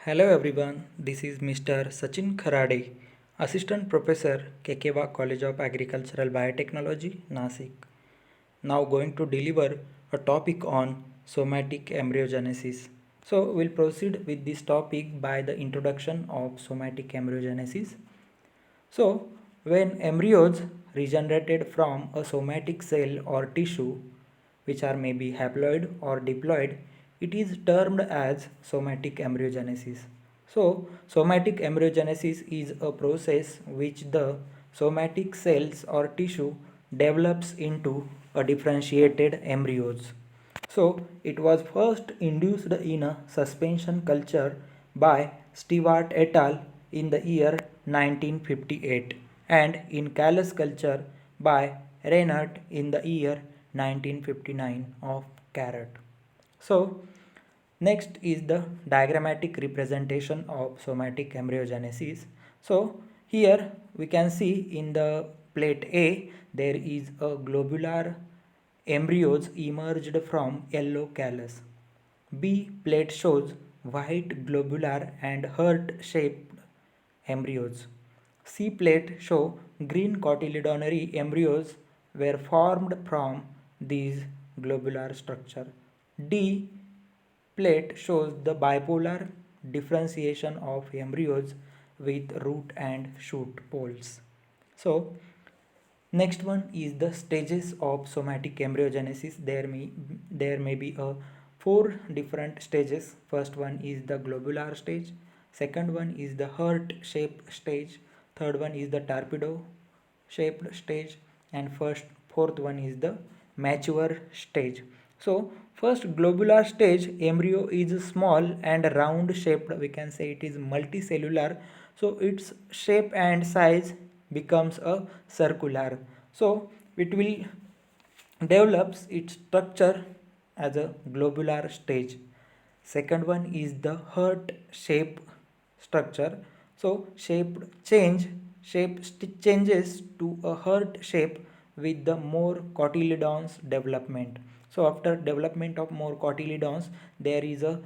Hello everyone, this is Mr. Sachin Kharade, Assistant Professor, Kekewa College of Agricultural Biotechnology, Nasik. Now going to deliver a topic on somatic embryogenesis. So we'll proceed with this topic by the introduction of somatic embryogenesis. So when embryos regenerated from a somatic cell or tissue, which are maybe haploid or diploid, it is termed as somatic embryogenesis. So, somatic embryogenesis is a process which the somatic cells or tissue develops into a differentiated embryos. So, it was first induced in a suspension culture by Stewart et al. In the year 1958 and in callus culture by Reinhardt in the year 1959 of carrot. So, next is the diagrammatic representation of somatic embryogenesis. So, here we can see in the plate A there is a globular embryos emerged from yellow callus. B plate shows white globular and heart-shaped embryos. C plate show green cotyledonary embryos were formed from these globular structure. D plate shows the bipolar differentiation of embryos with root and shoot poles. So next one is the stages of somatic embryogenesis. There may be a four different stages. First one is the globular stage, second one is the heart shaped stage, third one is the torpedo shaped stage, and fourth one is the mature stage. So first globular stage, embryo is small and round shaped, we can say it is multicellular, so its shape and size becomes a circular. So it will develops its structure as a globular stage. Second one is the heart shape structure. So shape changes to a heart shape with the more cotyledons development. So after development of more cotyledons, there is a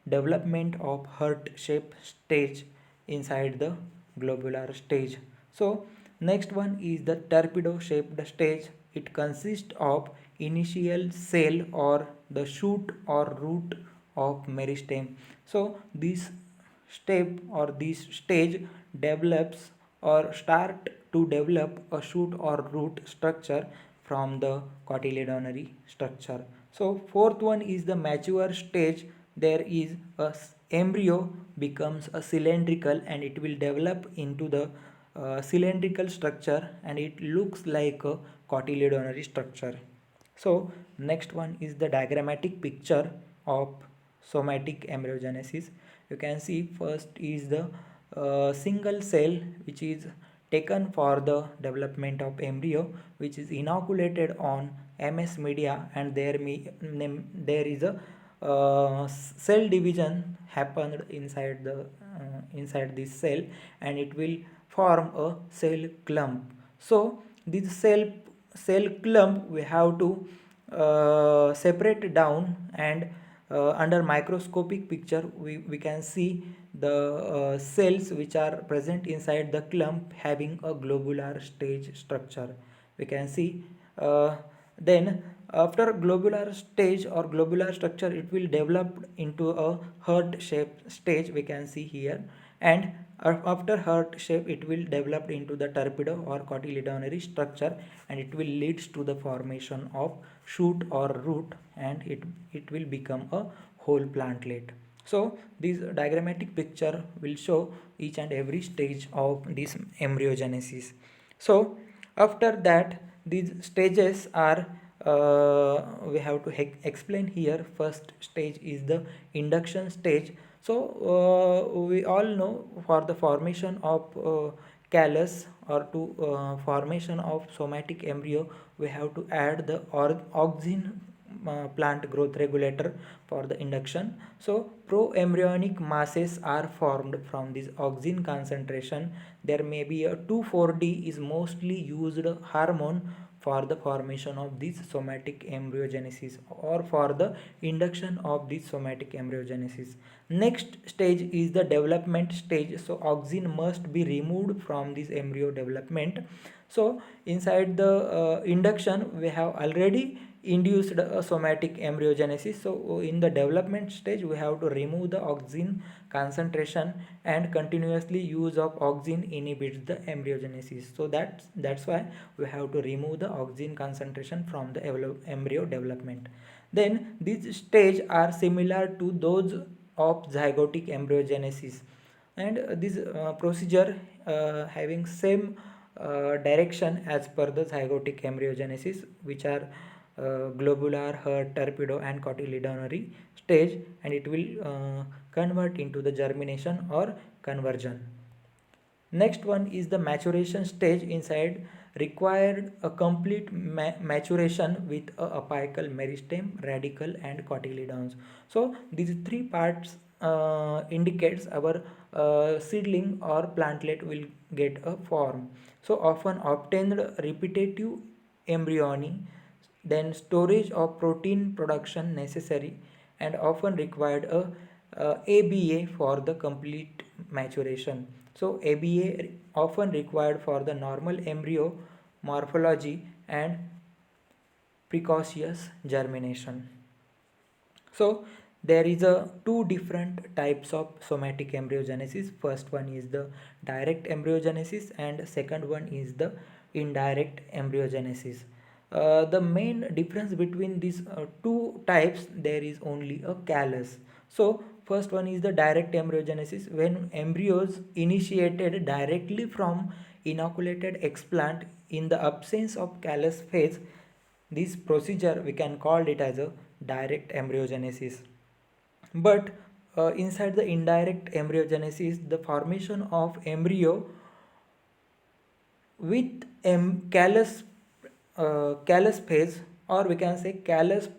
development of heart shape stage inside the globular stage. So next one is the torpedo shaped stage. It consists of initial cell or the shoot or root of meristem. So this step or this stage develops or start to develop a shoot or root structure from the cotyledonary structure. So fourth one is the mature stage. There is a embryo becomes a cylindrical and it will develop into the cylindrical structure and it looks like a cotyledonary structure. So next one is the diagrammatic picture of somatic embryogenesis. You can see first is the single cell which is taken for the development of embryo, which is inoculated on MS media, and there is a cell division happened inside this cell, and it will form a cell clump. So this cell clump we have to separate down, and under microscopic picture we can see the cells which are present inside the clump having a globular stage structure. We can see then after globular stage or globular structure, it will develop into a heart shaped stage, we can see here, and after heart shape it will develop into the torpedo or cotyledonary structure, and it will leads to the formation of shoot or root, and it will become a whole plantlet. So this diagrammatic picture will show each and every stage of this embryogenesis. So after that, these stages are we have to explain here. First stage is the induction stage. So we all know for the formation of callus or to formation of somatic embryo, we have to add the auxin plant growth regulator for the induction. So pro-embryonic masses are formed from this auxin concentration. There may be a 2,4-D is mostly used hormone for the formation of this somatic embryogenesis or for the induction of this somatic embryogenesis. Next stage is the development stage. So auxin must be removed from this embryo development. So inside the induction we have already induced a somatic embryogenesis. So in the development stage we have to remove the auxin concentration, and continuously use of auxin inhibits the embryogenesis. So that's why we have to remove the auxin concentration from the embryo development. Then these stage are similar to those of zygotic embryogenesis, and this procedure having same direction as per the zygotic embryogenesis, which are globular, hurt, torpedo and cotyledonary stage, and it will convert into the germination or conversion. Next one is the maturation stage. Inside required a complete maturation with a apical meristem, radicle and cotyledons. So these three parts indicates our seedling or plantlet will get a form. So often obtained repetitive embryony, then storage of protein production necessary, and often required a ABA for the complete maturation. So ABA often required for the normal embryo morphology and precocious germination. So there is a two different types of somatic embryogenesis. First one is the direct embryogenesis and second one is the indirect embryogenesis. The main difference between these two types, there is only a callus. So first one is the direct embryogenesis, when embryos initiated directly from inoculated explant in the absence of callus phase. This procedure we can call it as a direct embryogenesis. But inside the indirect embryogenesis, the formation of embryo with callus phase, or we can say callus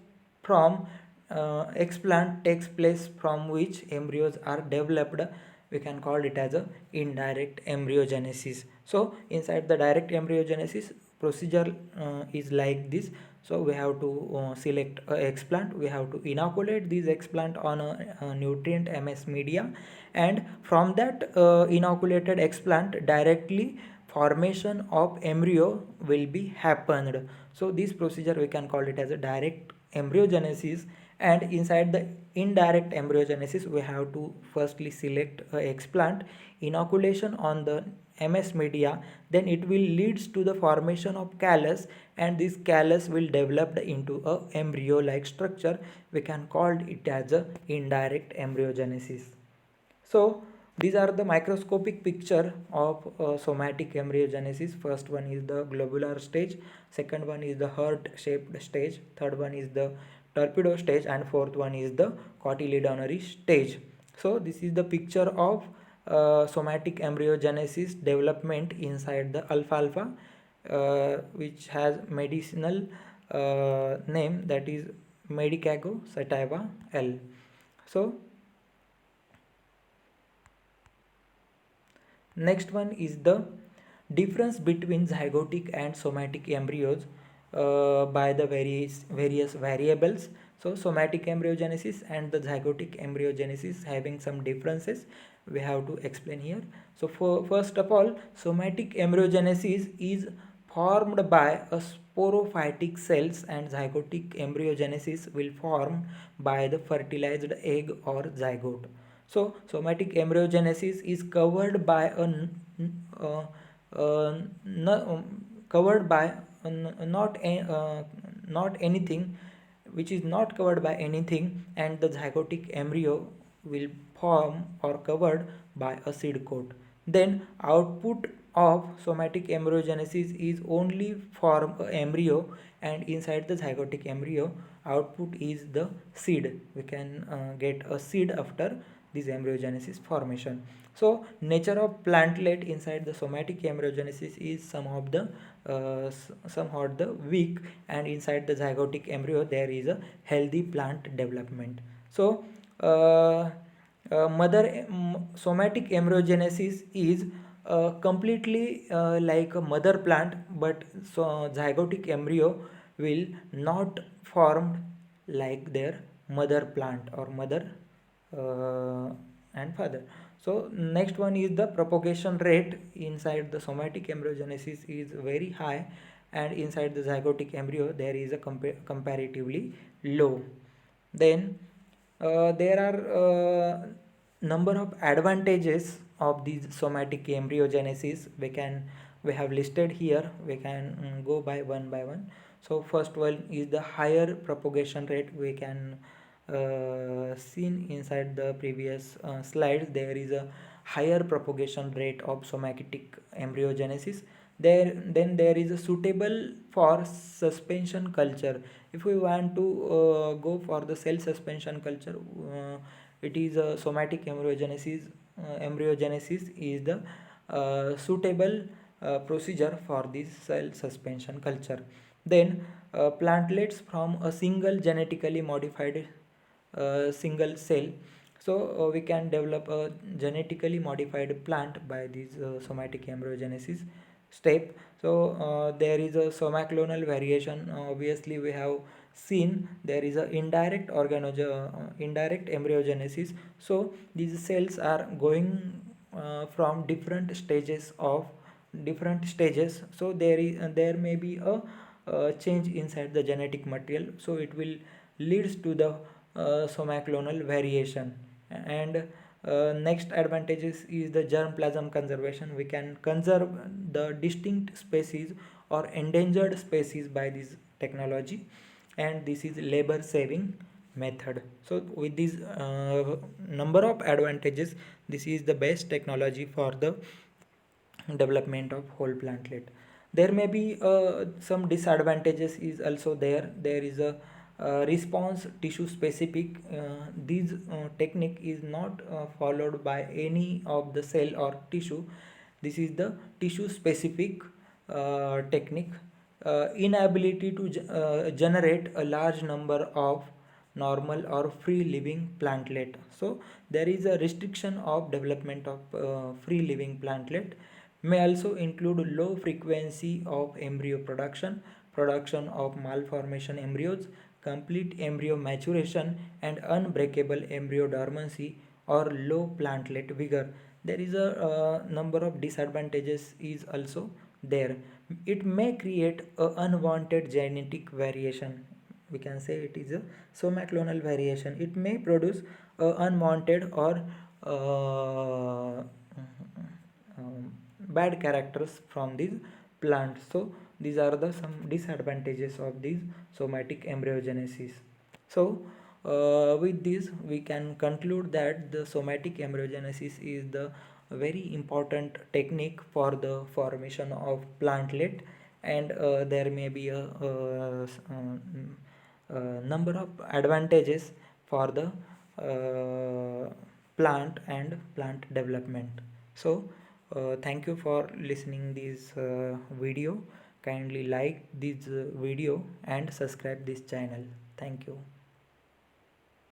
from explant takes place, from which embryos are developed. We can call it as a indirect embryogenesis. So inside the direct embryogenesis procedure is like this. So we have to select a explant, we have to inoculate this explant on a nutrient MS media, and from that inoculated explant directly formation of embryo will be happened. So this procedure we can call it as a direct embryogenesis. And inside the indirect embryogenesis we have to firstly select a explant, inoculation on the MS media, then it will leads to the formation of callus, and this callus will develop into a embryo like structure. We can call it as a indirect embryogenesis. So these are the microscopic picture of somatic embryogenesis. First one is the globular stage, second one is the heart shaped stage, third one is the torpedo stage, and fourth one is the cotyledonary stage. So this is the picture of somatic embryogenesis development inside the alfalfa, which has medicinal name, that is Medicago sativa L. So next one is the difference between zygotic and somatic embryos by the various variables. So somatic embryogenesis and the zygotic embryogenesis having some differences, we have to explain here. So first of all, somatic embryogenesis is formed by a sporophytic cells, and zygotic embryogenesis will form by the fertilized egg or zygote. So somatic embryogenesis is covered by uh, covered by not anything, which is not covered by anything, and the zygotic embryo will form or covered by a seed coat. Then output of somatic embryogenesis is only form a embryo, and inside the zygotic embryo output is the seed. We can get a seed after this embryogenesis formation. So nature of plantlet inside the somatic embryogenesis is somewhat the weak, and inside the zygotic embryo there is a healthy plant development. So somatic embryogenesis is completely like a mother plant, but so zygotic embryo will not formed like their mother plant or mother uh, and father. So next one is the propagation rate inside the somatic embryogenesis is very high, and inside the zygotic embryo there is a comparatively low. Then there are number of advantages of these somatic embryogenesis. We have listed here. We can go by one. So first one is the higher propagation rate. We can seen inside the previous slides. There is a higher propagation rate of somatic embryogenesis. Then there is a suitable for suspension culture. If we want to go for the cell suspension culture, it is a somatic embryogenesis is the suitable procedure for this cell suspension culture. Then plantlets from a single genetically modified single cell. So we can develop a genetically modified plant by this somatic embryogenesis step. So there is a somaclonal variation. Obviously we have seen there is a indirect embryogenesis. So these cells are going from different stages. So there may be a change inside the genetic material, so it will leads to the somaclonal variation. And next advantages is the germplasm conservation. We can conserve the distinct species or endangered species by this technology, and this is labor saving method. So with these number of advantages, this is the best technology for the development of whole plantlet. There may be some disadvantages is also there. There is a response tissue specific. This technique is not followed by any of the cell or tissue. This is the tissue specific technique. Inability to generate a large number of normal or free living plantlet. So there is a restriction of development of free living plantlet. May also include low frequency of embryo production of malformation embryos, complete embryo maturation, and unbreakable embryo dormancy or low plantlet vigor. There is a number of disadvantages is also there. It may create a unwanted genetic variation. We can say it is a somaclonal variation. It may produce unwanted or bad characters from these plants. So these are the some disadvantages of these somatic embryogenesis. So with this we can conclude that the somatic embryogenesis is the very important technique for the formation of plantlet, and there may be number of advantages for the plant and plant development. So thank you for listening this video. Kindly like this video and subscribe this channel. Thank you.